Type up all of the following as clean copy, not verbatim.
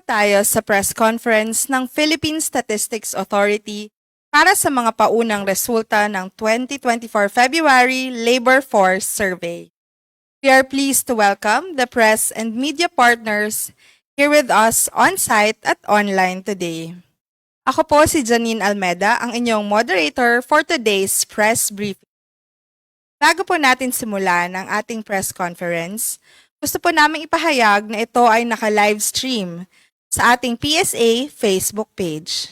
tayo sa press conference ng Philippine Statistics Authority para sa mga paunang resulta ng 2024 February Labor Force Survey. We are pleased to welcome the press and media partners here with us on-site at online today. Ako po si Janine Almeda, ang inyong moderator for today's press briefing. Bago po natin simulan ang ating press conference, gusto po naming ipahayag na ito ay naka-live stream sa ating PSA Facebook page.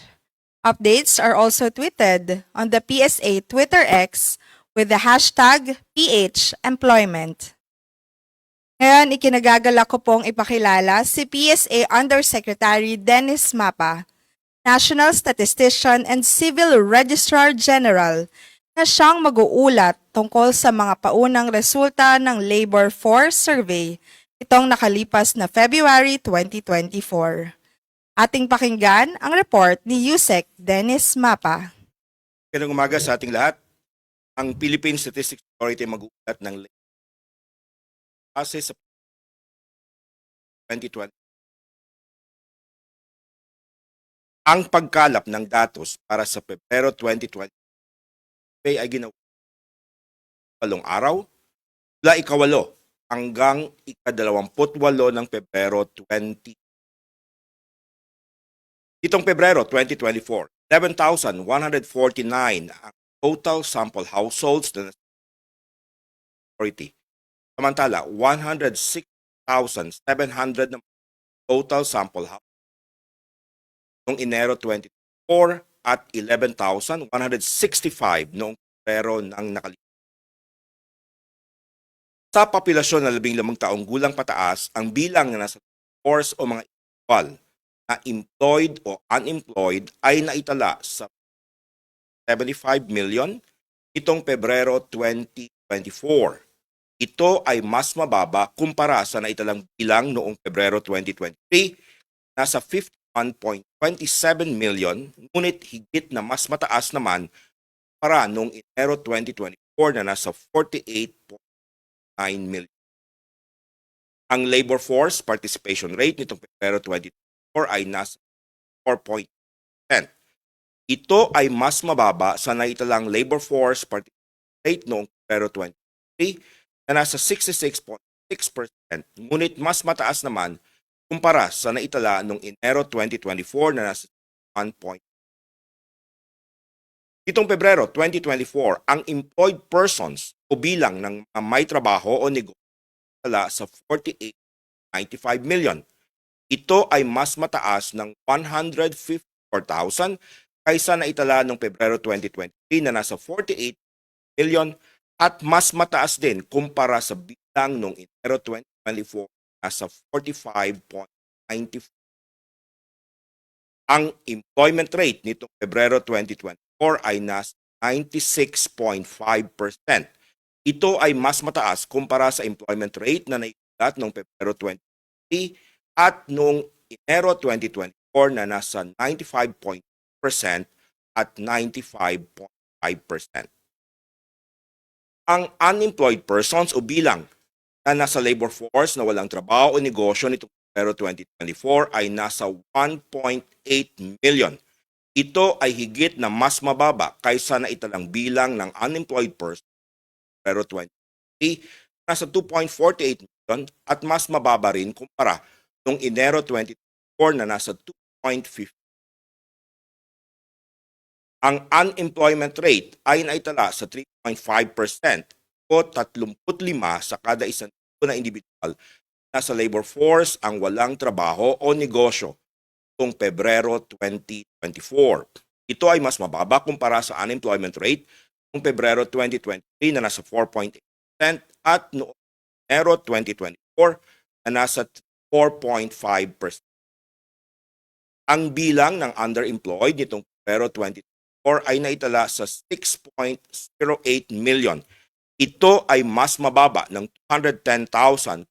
Updates are also tweeted on the PSA Twitter X with the hashtag PHEmployment. Ngayon, ikinagagalak ko pong ipakilala si PSA Undersecretary Dennis Mapa, National Statistician and Civil Registrar General, na siyang mag-uulat tungkol sa mga paunang resulta ng Labor Force Survey itong nakalipas na February 2024. Ating pakinggan ang report ni Yusek Dennis Mapa. Magandang umaga sa ating lahat. Ang Philippine Statistics Authority mag-uulat ng base sa 2020. Ang pagkalap ng datos para sa Pebrero 2020 ay ginawa 8 araw mula ika-8 hanggang ika-28 ng Pebrero 20. Itong Pebrero 2024, 11,149 ang total sample households na authority. Samantala, 106,700 na total sample households noong Enero 2024 at 11,165 noong Pebrero ng nakalipas. Sa populasyon na 15 taong gulang pataas, ang bilang na nasa force o mga individual na employed o unemployed ay naitala sa 75 million itong Pebrero 2024. Ito ay mas mababa kumpara sa naitalang bilang noong Pebrero 2023, nasa 51.27 million, ngunit higit na mas mataas naman para noong Enero 2024 na nasa 48.9 million. Ang labor force participation rate nitong Pebrero 2024 ay nasa 4.10%. Ito ay mas mababa sa naitalang labor force participation rate noong Pebrero 2023 na nasa 66.6%, ngunit mas mataas naman kumpara sa naitala noong Enero 2024 na nasa 1. Itong Pebrero 2024, ang employed persons o bilang ng mga may trabaho o negosyo sa 48.95 million. Ito ay mas mataas ng 154,000 kaysa naitala noong Pebrero 2023 na nasa 48 million at mas mataas din kumpara sa bilang noong Enero 2024 nasa 45.94. Ang employment rate nitong Pebrero 2024 ay nasa 96.5%. Ito ay mas mataas kumpara sa employment rate na naiulat noong Pebrero 2023 at noong Enero 2024 na nasa 95.5% at 95.5%. Ang unemployed persons o bilang na nasa labor force na walang trabaho o negosyo nitong Pebrero 2024 ay nasa 1.8 million. Ito ay higit na mas mababa kaysa na italang bilang ng unemployed persons Pebrero 2023 nasa 2.48 million at mas mababa rin kumpara noong Enero 2024 na nasa 2.50. Ang unemployment rate ay naitala sa 3.5% o 35 sa kada 1,000 na individual na sa labor force ang walang trabaho o negosyo noong Pebrero 2024. Ito ay mas mababa kumpara sa unemployment rate noong Pebrero 2023 na nasa 4.8% at noong Enero 2024 na nasa 4.5%. Ang bilang ng underemployed nitong Pebrero 2024 ay naitala sa 6.08 million. Ito ay mas mababa ng 210,000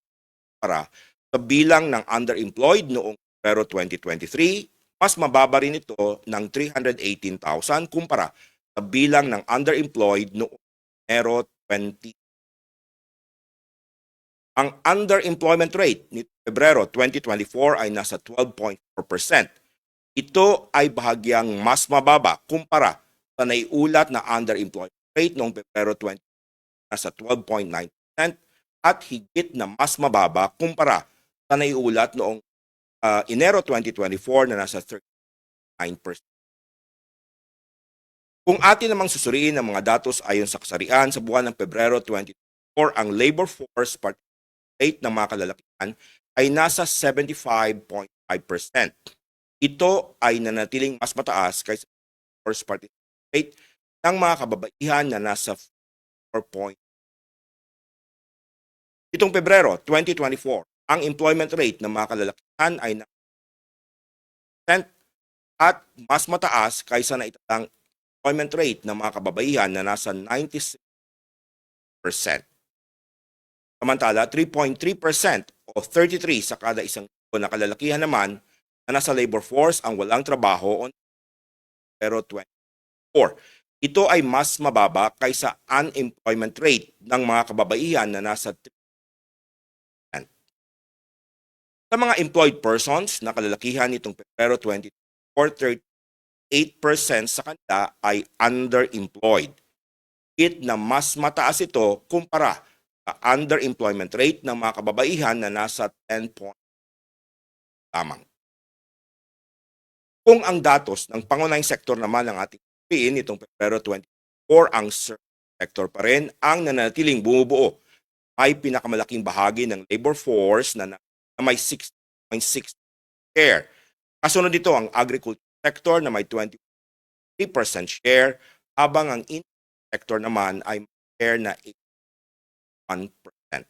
para sa bilang ng underemployed noong Pebrero 2023. Mas mababa rin ito ng 318,000 kumpara sa bilang ng underemployed noong Enero 20. Ang underemployment rate ni Pebrero 2024 ay nasa 12.4%. Ito ay bahagyang mas mababa kumpara sa naiulat na underemployment rate noong Pebrero 20 nasa 12.9% at higit na mas mababa kumpara sa naiulat noong Enero 2024 na nasa 39%. Kung atin namang susuriin ang mga datos ayon sa kasarian sa buwan ng Pebrero 2024, ang labor force participation rate ng mga kalalakihan ay nasa 75.5%. Ito ay nanatiling mas mataas kaysa force participation rate ng mga kababaihan na nasa 4. Itong Pebrero 2024, ang employment rate ng mga kalalakihan ay nasa 10% at mas mataas kaysa na italang employment rate ng mga kababaihan na nasa 96%. Samantala, 3.3% o 33 sa kada isang libo na kalalakihan naman na nasa labor force ang walang trabaho on pero 24. Ito ay mas mababa kaysa unemployment rate ng mga kababaihan na nasa 3%. Sa mga employed persons na kalalakihan nitong Pebrero 2024, 38% sa kanila ay underemployed. Higit na mas mataas ito kumpara sa underemployment rate ng mga kababaihan na nasa 10 lamang. Kung ang datos ng pangunahing sektor naman ng ating piliin nitong Pebrero 2024, ang service sector pa rin ang nanatiling bumubuo. May pinakamalaking bahagi ng labor force na may 6.6 share. Kasunod dito ang agriculture sector na may 23% share, habang ang industry sector naman ay may share na 81%.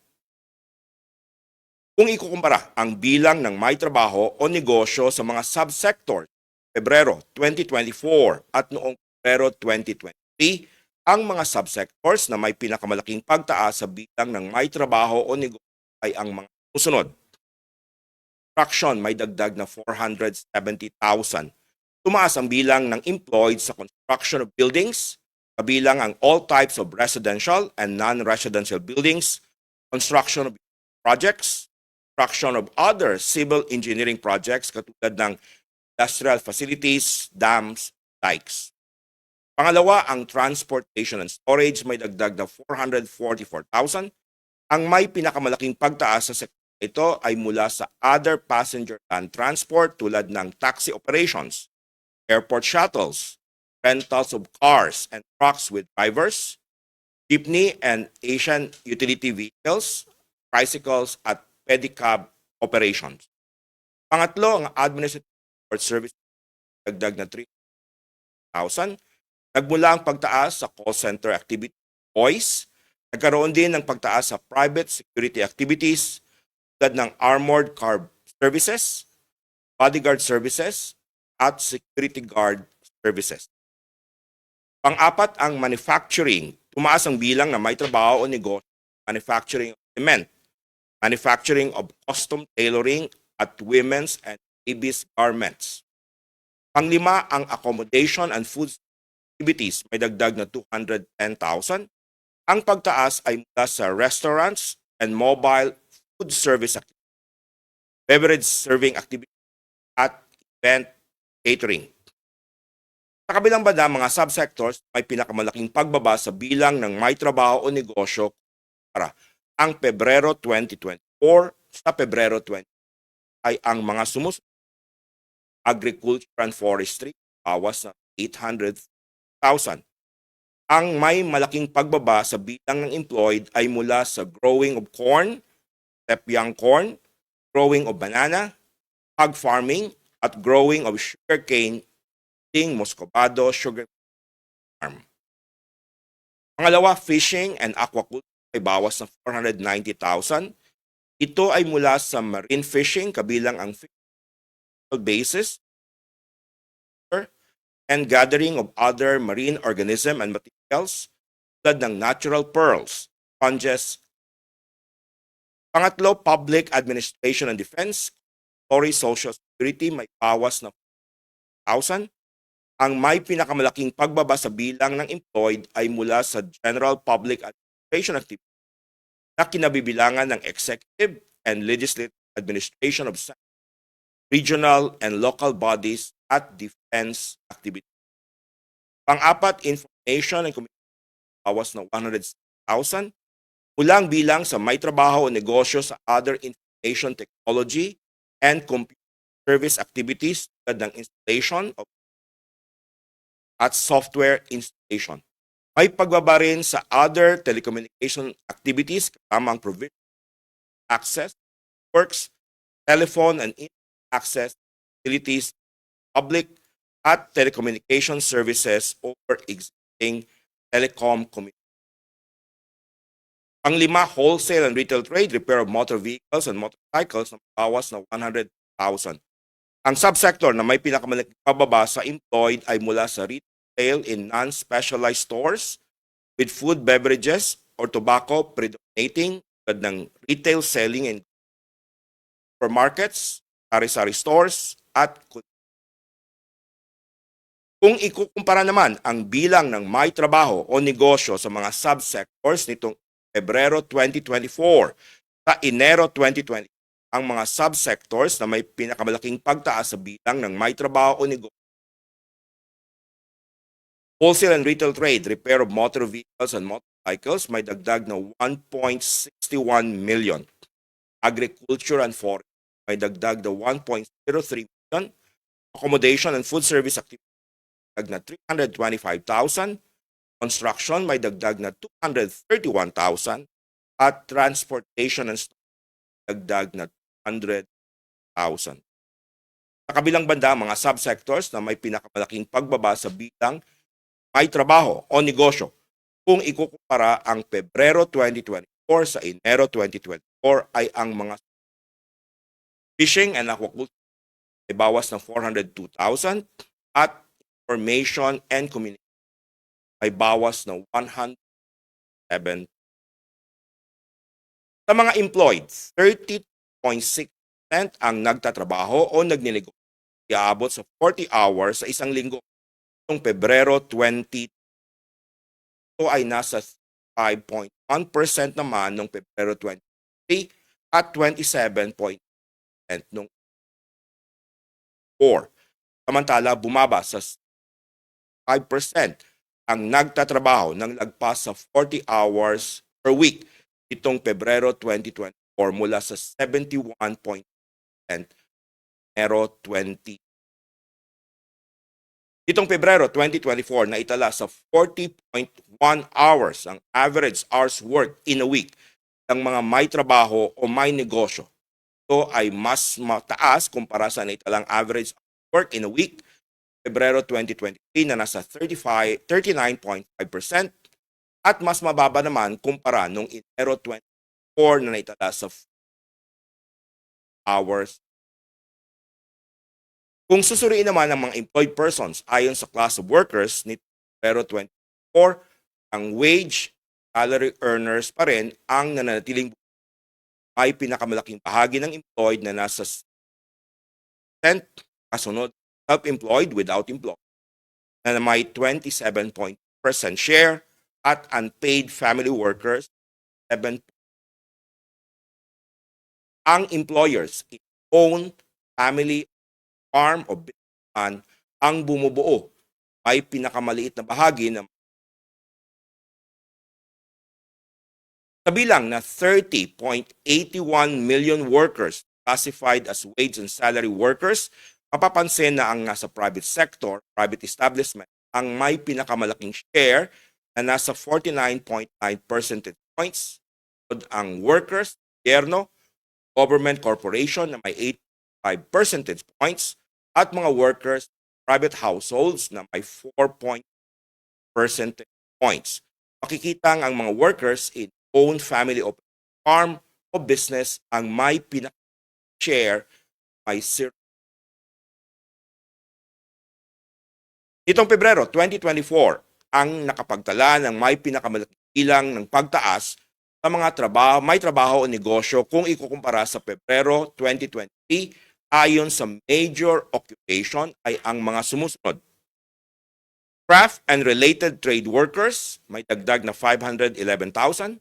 Kung ikukumpara ang bilang ng may trabaho o negosyo sa mga subsectors Pebrero 2024 at noong Pebrero 2023, ang mga subsectors na may pinakamalaking pagtaas sa bilang ng may trabaho o negosyo ay ang mga susunod. Construction may dagdag na 470,000. Tumaas ang bilang ng employed sa construction of buildings, kabilang ang all types of residential and non-residential buildings, construction of projects, construction of other civil engineering projects katulad ng industrial facilities, dams, dikes. Pangalawa, ang transportation and storage may dagdag na 444,000. Ang may pinakamalaking pagtaas sa sektor ito ay mula sa other passenger land transport tulad ng taxi operations, airport shuttles, rentals of cars and trucks with drivers, jeepney and Asian utility vehicles, tricycles at pedicab operations. Pangatlo, ang administrative support service dagdag na 3,000. Nagmula ang pagtaas sa call center activity voice. Nagkaroon din ng pagtaas sa private security activities tulad ng armored car services, bodyguard services, at security guard services. Pang-apat, ang manufacturing. Tumaas ang bilang na may trabaho o negosyo, manufacturing of cement, manufacturing of custom tailoring at women's and babies garments. Panglima, ang accommodation and food activities may dagdag na 210,000. Ang pagtaas ay mula sa restaurants and mobile food service activities, beverage serving activities, at event catering. Sa kabilang banda, mga subsectors may pinakamalaking pagbaba sa bilang ng may trabaho o negosyo para ang Pebrero 2024 sa Pebrero 20 ay ang mga sumusunod. Agriculture and forestry, bawas na 800,000. Ang may malaking pagbaba sa bilang ng employed ay mula sa growing of corn, young corn, growing of banana, hog farming, at growing of sugarcane, Muscovado Sugar Farm. Pangalawa, fishing and aquaculture ay bawas na 490,000. Ito ay mula sa marine fishing, kabilang ang basis and gathering of other marine organism and materials tulad ng natural pearls, sponges. Pangatlo, public administration and defense, social security may bawas na 1,000. Ang may pinakamalaking pagbaba sa bilang ng employed ay mula sa general public administration activity, na kinabibilangan ng executive and legislative administration of regional and local bodies at defense activities. Pang-apat, information and communication bawas na 100,000 mulang bilang sa may trabaho o negosyo sa other information technology and computer service activities tulad ng installation of at software installation. May pagbaba rin sa other telecommunication activities kasama ang provision access, works, telephone and internet access facilities, public at telecommunication services over existing telecom communications. Pang-lima, wholesale and retail trade, repair of motor vehicles and motorcycles na bawas na 100,000. Ang subsector na may pinakamalaking pababa sa employed ay mula sa retail in non-specialized stores with food, beverages, or tobacco predominating tulad ng retail selling in supermarkets, sari-sari stores, at kung ikukumpara naman ang bilang ng may trabaho o negosyo sa mga subsectors nitong Pebrero 2024 sa Enero 2020, ang mga subsectors na may pinakamalaking pagtaas sa bilang ng may trabaho o negosyo: wholesale and retail trade, repair of motor vehicles and motorcycles, may dagdag na 1.61 million. Agriculture and forest, may dagdag na 1.03 million. Accommodation and food service activities, may dagdag na 325,000. Construction, may dagdag na 231,000. At transportation and storage, dagdag na 200,000. Sa kabilang banda, mga subsectors na may pinakamalaking pagbaba sa bilang may trabaho o negosyo kung ikukumpara ang Pebrero 2024 sa Enero 2024 ay ang mga fishing and aquaculture ay bawas ng 402,000 at information and communication ay bawas ng 107. Sa mga employed, 30.6% ang nagtatrabaho o nagninegosyo. Iaabot sa 40 hours sa isang linggo. Noong Pebrero 20, ito ay nasa 5.1% naman noong Pebrero 23 at 27.8% noong 4. Samantala, bumaba sa 5% ang nagtatrabaho ng lagpas sa 40 hours per week itong Pebrero 2024 mula sa 71.0% Enero 20. Itong Pebrero 2024 na itala sa 40.1 hours ang average hours work in a week ng mga may trabaho o may negosyo. Ito ay mas mataas kumpara sa naitalang average work in a week Pebrero 2023 na nasa 39.5% at mas mababa naman kumpara noong Enero 2024 na naitala sa hours. Kung susuriin naman ang mga employed persons ayon sa class of workers ni Pebrero 2024, ang wage salary earners pa rin ang nananatiling ay pinakamalaking bahagi ng employed na nasa 10%, kasunod self-employed without employed na may 27% share at unpaid family workers 7%. Ang employers own family farm o business ang bumubuo ay pinakamaliit na bahagi ng kabilang na 30.81 million workers classified as wage and salary workers. Mapapansin na ang nasa private sector, private establishment, ang may pinakamalaking share na nasa 49.9 percentage points. Ang workers, gobyerno, government corporation na may 8.5 percentage points at mga workers, private households na may 4 percentage points. Makikita ang mga workers in own family operated farm o business ang may pinaka-share may 0. Nitong Pebrero 2024, ang nakapagtala ng may pinakamalaking bilang ng pagtaas sa mga may trabaho o negosyo kung ikukumpara sa Pebrero 2023 ayon sa major occupation ay ang mga sumusunod. Craft and related trade workers, may dagdag na 511,000.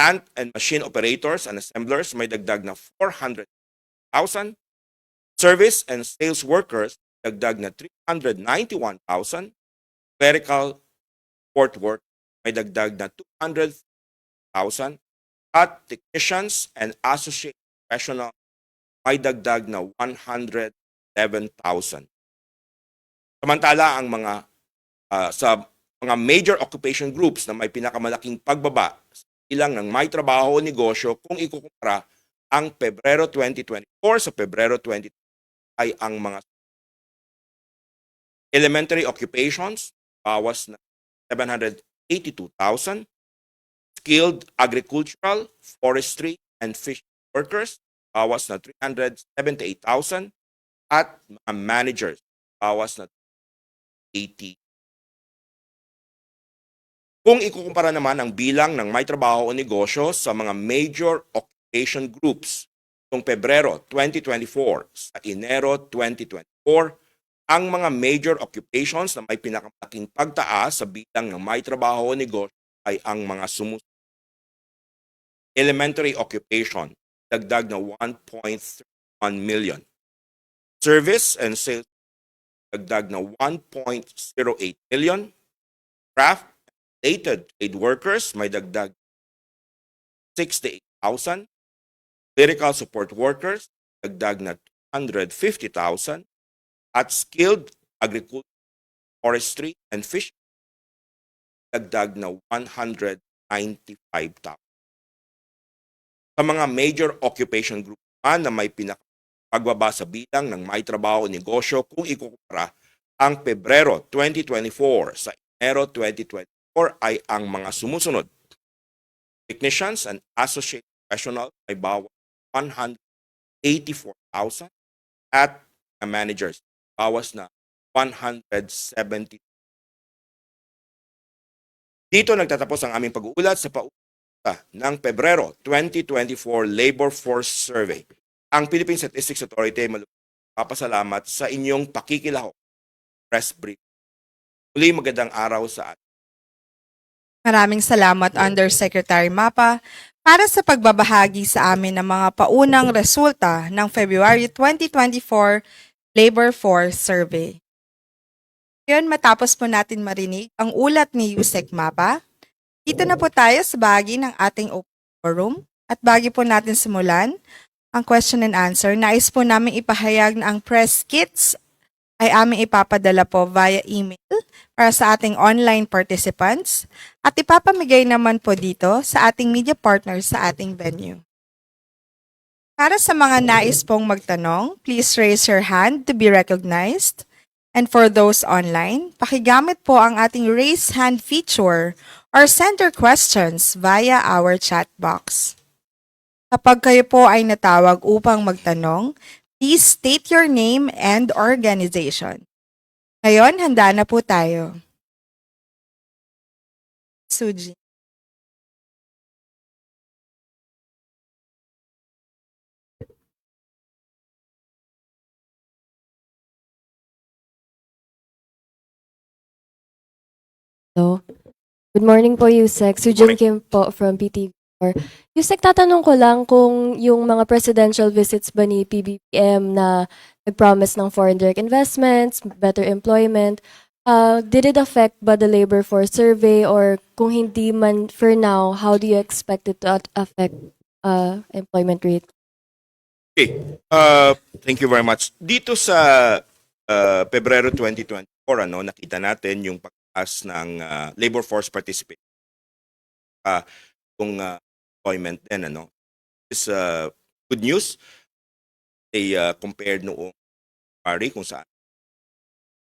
Plant and machine operators and assemblers may dagdag na 400,000. Service and sales workers dagdag na 391,000. Clerical support work may dagdag na 200,000. At technicians and associate professional may dagdag na 111,000. Samantala ang mga sa mga major occupation groups na may pinakamalaking pagbaba sa bilang ng may trabaho o negosyo kung ikukumpara ang Pebrero 2024 sa Pebrero 2020 ay ang mga elementary occupations, bawas na 782,000. Skilled agricultural, forestry, and fishing workers, bawas na 378,000. At mga managers, bawas na 80. Kung ikukumpara naman ang bilang ng may trabaho o negosyo sa mga major occupation groups noong Pebrero 2024 sa Enero 2024, ang mga major occupations na may pinakamalaking pagtaas sa bilang ng may trabaho o negosyo ay ang mga sumusunod. Elementary occupation, dagdag na 1.31 million. Service and sales, dagdag na 1.08 million. Craft and related trade workers, may dagdag 68,000. Clerical support workers, dagdag na 250,000. At skilled agriculture, forestry, and fishing, dagdag na 195,000. Sa mga major occupation group na may pagbaba sa bilang ng may trabaho o negosyo kung ikukumpara ang Pebrero 2024 sa Enero 2024 ay ang mga sumusunod. Technicians and associate professionals may bawas 184,000 at managers bawas na 170. Dito nagtatapos ang aming pag-uulat sa ng Pebrero 2024 Labor Force Survey. Ang Philippine Statistics Authority ay magpapasalamat sa inyong pakikilahok. Press brief. Muli magandang araw sa atin. Maraming salamat, Undersecretary Mapa, para sa pagbabahagi sa amin ng mga paunang resulta ng February 2024 Labor Force Survey. Ngayon, matapos po natin marinig ang ulat ni Yusek Mapa, dito na po tayo sa bahagi ng ating open forum. At bago po natin simulan ang question and answer, nais po namin ipahayag na ang press kits ay aming ipapadala po via email para sa ating online participants at ipapamigay naman po dito sa ating media partners sa ating venue. Para sa mga nais pong magtanong, please raise your hand to be recognized. And for those online, pakigamit po ang ating raise hand feature or send your questions via our chat box. Kapag kayo po ay natawag upang magtanong, please state your name and organization. Ngayon, handa na po tayo. Suji. Hello. Good morning po, Yusek. Sujin Kim po from PTV4. Yusek, tatanong ko lang kung yung mga presidential visits ba ni PBBM na nag-promise ng foreign direct investments, better employment, did it affect ba the labor force survey, or kung hindi man for now, how do you expect it to affect employment rate? Okay. Thank you very much. Dito sa Pebrero 2024, nakita natin yung pagtaas ng labor force participation. Kung employment din, is good news. They compared noong February kung saan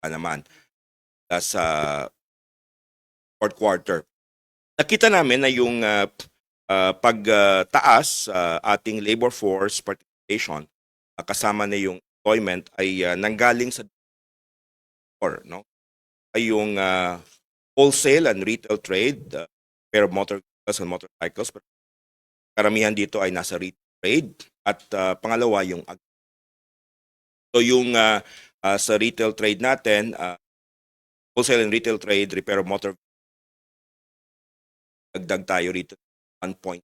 naman sa fourth quarter. Nakita namin na yung pagtaas sa ating labor force participation kasama na yung employment ay nanggaling sa ay yung wholesale and retail trade, pair of motor vehicles and motorcycles. Karamihan dito ay nasa retail trade at pangalawa yung so yung sa retail trade natin, wholesale and retail trade, repair of motor, dagdag tayo rito 1.2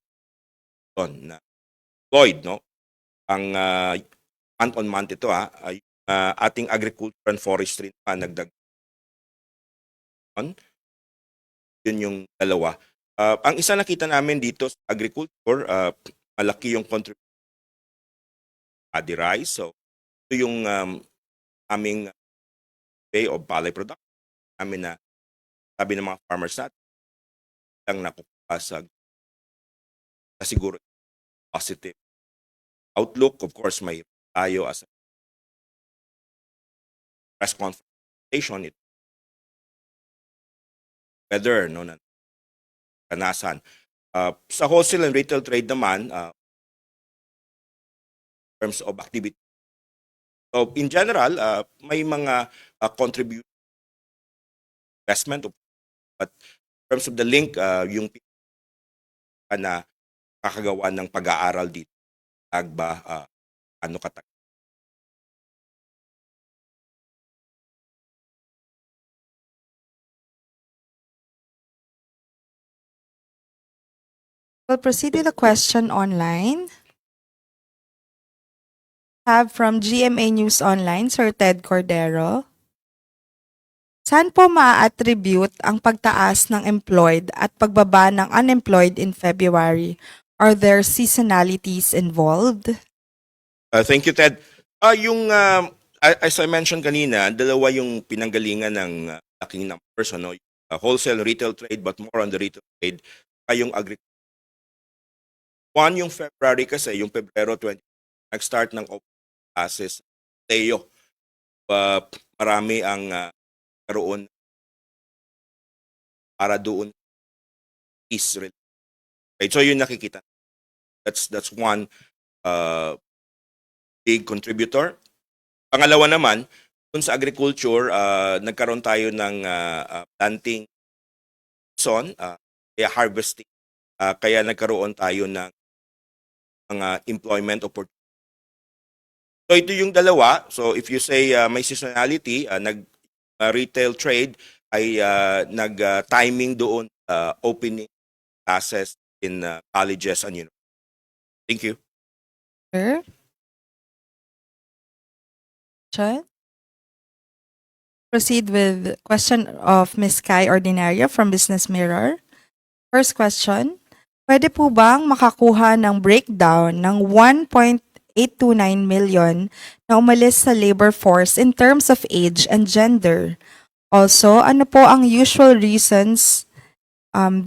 na employed, no? Ang month-on-month ito, ay ating agriculture and forestry na nagdag. Yun yung dalawa. Ang isa nakita namin dito sa agriculture, malaki yung contribution paddy rice. So, ito yung aming way of palay production namin na sabi ng mga farmers natin lang nakukuha sa siguro positive outlook. Of course, may tayo as a press conference it whether no na kanasan. Sa wholesale and retail trade naman, in terms of activity. So in general, may mga contribution investment, but in terms of the link, yung na kakagawa ng pag-aaral dito, agba ano katagal. We'll proceed with a question online. Have from GMA News Online, Sir Ted Cordero. Saan po maa-attribute ang pagtaas ng employed at pagbaba ng unemployed in February? Are there seasonalities involved? Thank you, Ted. As I mentioned kanina, dalawa yung pinanggalingan ng laking numbers, ano? Wholesale retail trade, but more on the retail trade, yung agriculture. One, yung February kasi, yung Pebrero 20, nag-start ng open classes. Teo, marami ang karoon para doon is right. So yun nakikita. That's one big contributor. Pangalawa naman, dun sa agriculture, nagkaroon tayo ng planting season, kaya harvesting, kaya nagkaroon tayo ng mga employment opportunity. So ito yung dalawa. So if you say may seasonality, retail trade ay nag-timing doon opening classes in colleges and universities. Thank you. Sir? Chan? Proceed with question of Ms. Kai Ordinaria from Business Mirror. First question, pwede po bang makakuha ng breakdown ng 1.829 million na umalis sa labor force in terms of age and gender? Also, ano po ang usual reasons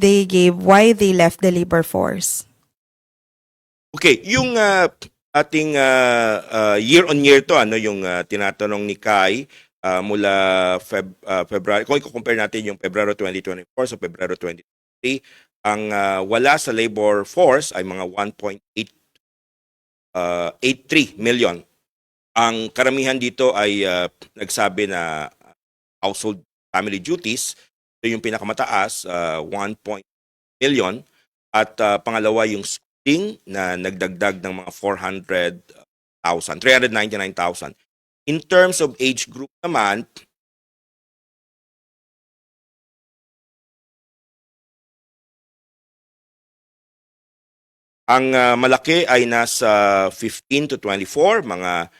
they gave why they left the labor force? Okay, yung ating year-on-year to, ano yung tinatanong ni Kai mula February, kung i-compare natin yung Pebrero 2024 sa Pebrero 2023, ang wala sa labor force ay mga 1.83 million. Ang karamihan dito ay nagsabi na household family duties, ito yung pinakamataas, 1 million. At pangalawa yung schooling na nagdagdag ng mga 399,000. In terms of age group naman, ang malaki ay nasa 15 to 24, mga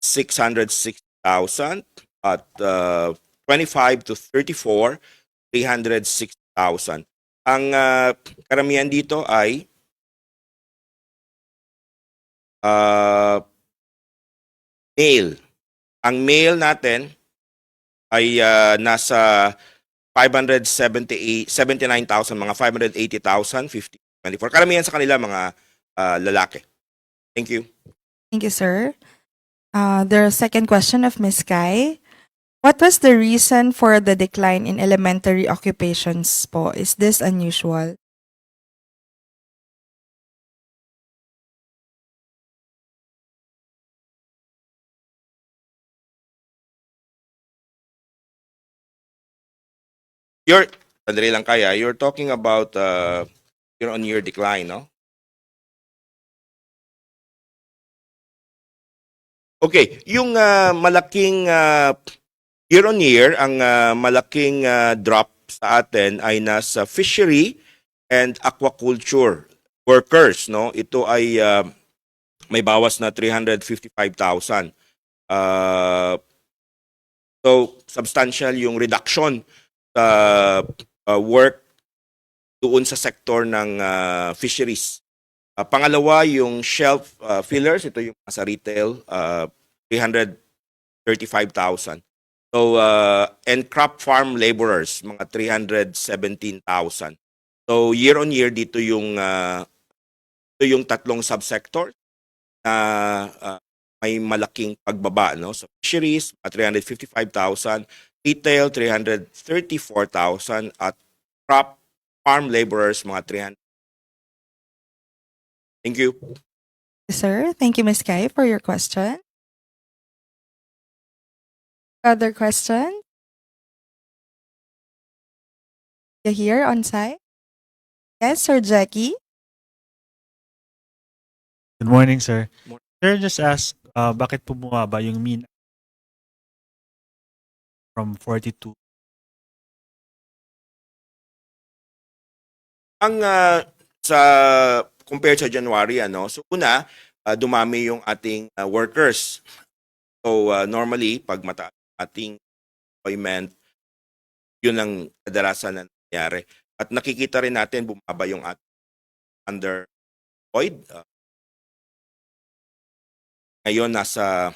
660,000, at 25 to 34, 360,000. Ang karamihan dito ay male. Ang male natin ay nasa 579,000, mga 580,000, 50-24. Karamihan sa kanila mga lalaki. Thank you. Thank you, sir. The second question of Ms. Kai. What was the reason for the decline in elementary occupations po? Is this unusual? Sandali lang kaya, you're talking about year-on-year decline, no? Okay, yung malaking year-on-year, ang malaking drop sa atin ay nasa fishery and aquaculture. workers, no? Ito ay may bawas na 355,000. So substantial yung reduction sa work doon sa sektor ng fisheries. Pangalawa, yung shelf fillers, ito yung sa retail, 335,000. So, and crop farm laborers, mga 317,000. So, year on year, ito yung tatlong subsector na may malaking pagbaba. No? So, fisheries, 355,000, retail, 334,000, at crop farm laborers, mga 300. Thank you. Sir, thank you, Ms. Kai, for your question. Other question? You here on site? Yes, Sir Jackie? Good morning, sir. Morning. Sir, just ask, bakit po bumaba yung mean from 42? Ang sa compared sa January, so una, dumami yung ating workers. So normally, pag mataas ating employment, yun ang kadalasan na nangyayari. At nakikita rin natin bumaba yung ating underemployed. Ngayon nasa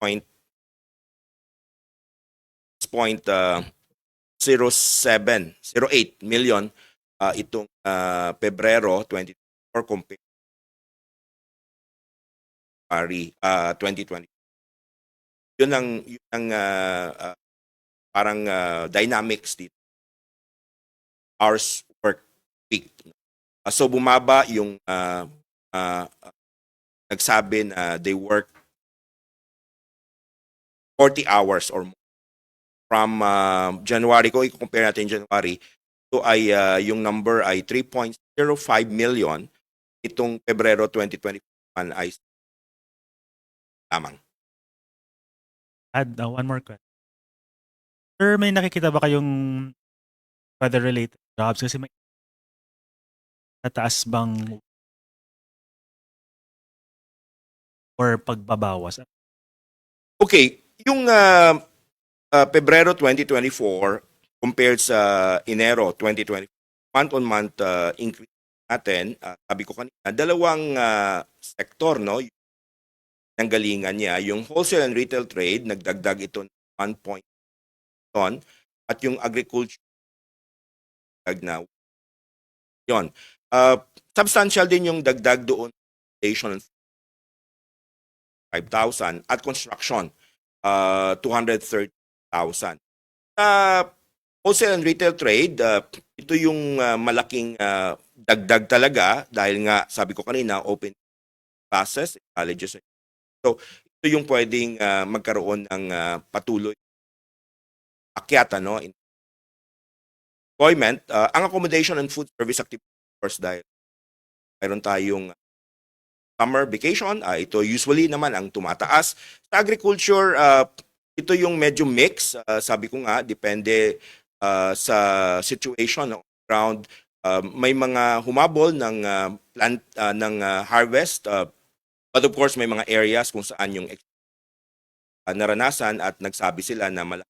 0.08 million itong Pebrero 2024 compared to February 2020. Yun ang parang dynamics dito. Hours work week. So bumaba yung nagsabi na they work 40 hours or more. From January, kung i-compare natin January, ito ay yung number ay 3.05 million. Itong Pebrero 2021 ay lamang. Add one more question. Sir, may nakikita ba kayong weather-related jobs? Kasi may nataas bang or pagbabawas? Okay, yung Pebrero 2024 compared sa Enero 2020, month-on-month increase natin, sabi ko kanina, dalawang sektor, no? Ang galingan niya, yung wholesale and retail trade, nagdagdag ito ng 1 point ton, at yung agriculture, na yon. Substantial din yung dagdag doon, station 5,000, at construction, 230,000. Wholesale and retail trade, ito yung malaking dagdag talaga dahil nga, sabi ko kanina, open classes, colleges. So, ito yung pwedeng magkaroon ng patuloy akyat, in employment. Ang accommodation and food service activity, of course, dahil mayroon tayong summer vacation, ito usually naman ang tumataas. Sa agriculture, ito yung medyo mix. Sabi ko nga, depende sa situation on ground. May mga humabol ng plant ng harvest, but of course may mga areas kung saan yung naranasan at nagsabi sila na malaki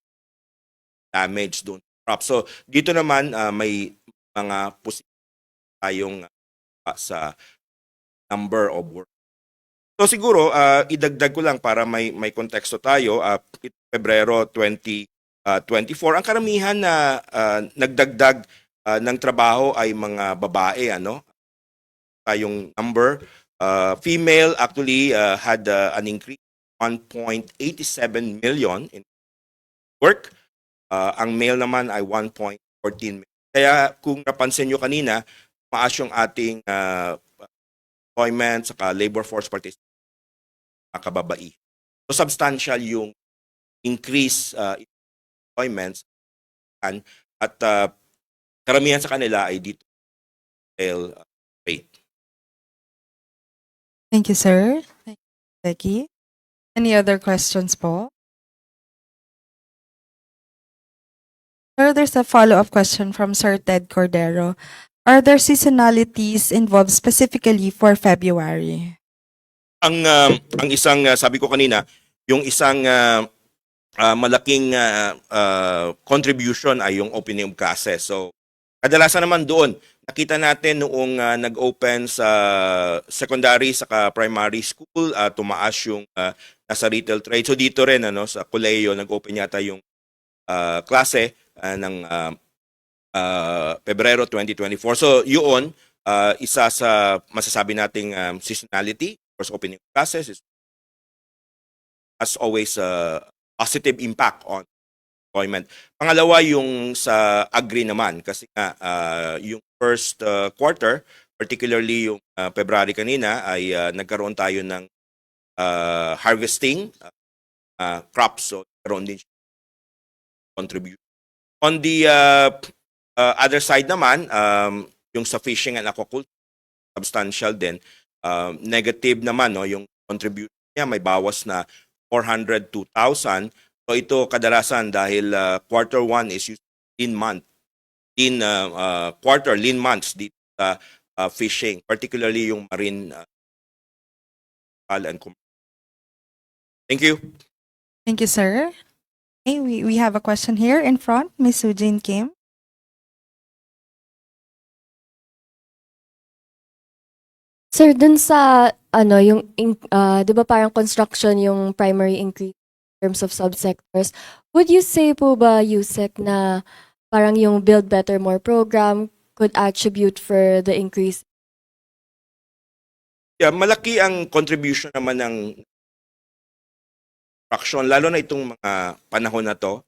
damage doon crop. So dito naman may mga posible tayong sa number of work. So siguro idagdag ko lang para may konteksto tayo. Pebrero 2024, ang karamihan na nagdagdag ng trabaho ay mga babae, tayong number. Female actually had an increase 1.87 million in work. Ang male naman ay 1.14 million. Kaya kung napansin nyo kanina, maas yung ating employment saka labor force participation kababai. So substantial yung increase in employments at karamihan sa kanila ay dito rate. Thank you, sir. Thank you, Becky. Any other questions po? Sir, there's a follow-up question from Sir Ted Cordero. Are there seasonalities involved specifically for February? Ang isang sabi ko kanina, yung isang malaking contribution ay yung opening of classes. So kadalasan naman doon nakita natin noong nag-open sa secondary saka primary school, tumaas yung nasa retail trade. So dito rin sa Colegio nag-open yata yung klase ng Pebrero 2024. So yun, isa sa masasabi nating seasonality. Of course, opening classes is as always positive impact on employment. Pangalawa yung sa agri naman kasi nga yung first quarter, particularly yung February kanina ay nagkaroon tayo ng harvesting crops, so nagkaroon din siya contribute. On the other side naman, yung sa fishing and aquaculture, substantial din. Negative naman, no, yung contribution niya, may bawas na 402,000. So ito kadalasan dahil quarter 1 is usually lean months dito sa fishing, particularly yung marine and commercial. Thank you. Thank you, sir. Okay, we have a question here in front, Ms. Eugene Kim. Sir, dun sa, di ba parang construction yung primary increase in terms of subsectors, would you say po ba, Yusek, na parang yung Build Better More program could attribute for the increase? Yeah, malaki ang contribution naman ng construction, lalo na itong mga panahon na to.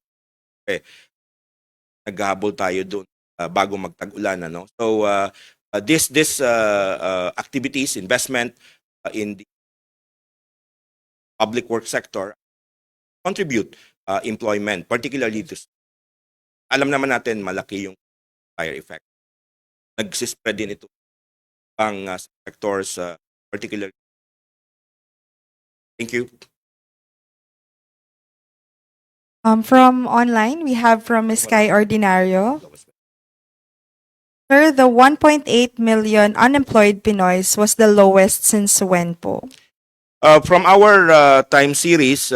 Naghahabol tayo doon bago magtag-ulan, ano? So this activities, investment in the public work sector contribute employment, particularly this. Alam naman natin malaki yung fire effect. Nagsispread din ito ang sectors, particularly. Thank you. From online, we have from Ms. Kai Ordinario. Sir, the 1.8 million unemployed Pinoys was the lowest since when po? From our time series,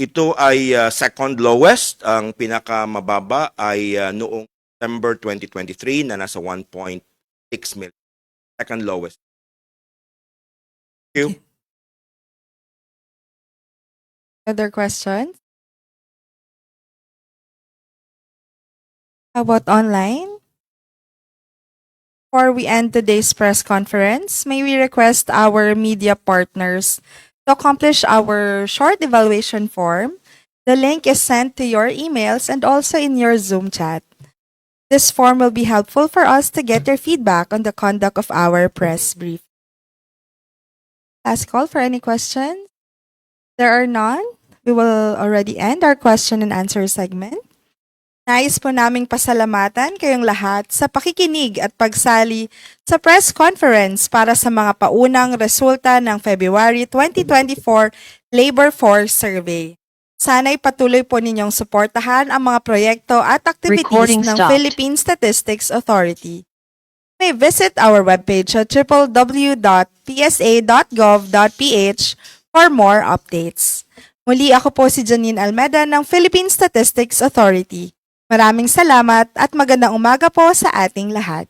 ito ay second lowest. Ang pinakamababa ay noong September 2023 na nasa 1.6 million. Second lowest. Thank you. Other questions? How about online? Before we end today's press conference, may we request our media partners to accomplish our short evaluation form. The link is sent to your emails and also in your Zoom chat. This form will be helpful for us to get your feedback on the conduct of our press brief. Last call for any questions? There are none. We will already end our question and answer segment. Nais po naming pasalamatan kayong lahat sa pakikinig at pagsali sa press conference para sa mga paunang resulta ng February 2024 Labor Force Survey. Sana'y patuloy po ninyong suportahan ang mga proyekto at activities Recording ng stopped. Philippine Statistics Authority. You may visit our webpage at www.psa.gov.ph for more updates. Muli ako po si Janine Almeda ng Philippine Statistics Authority. Maraming salamat at magandang umaga po sa ating lahat.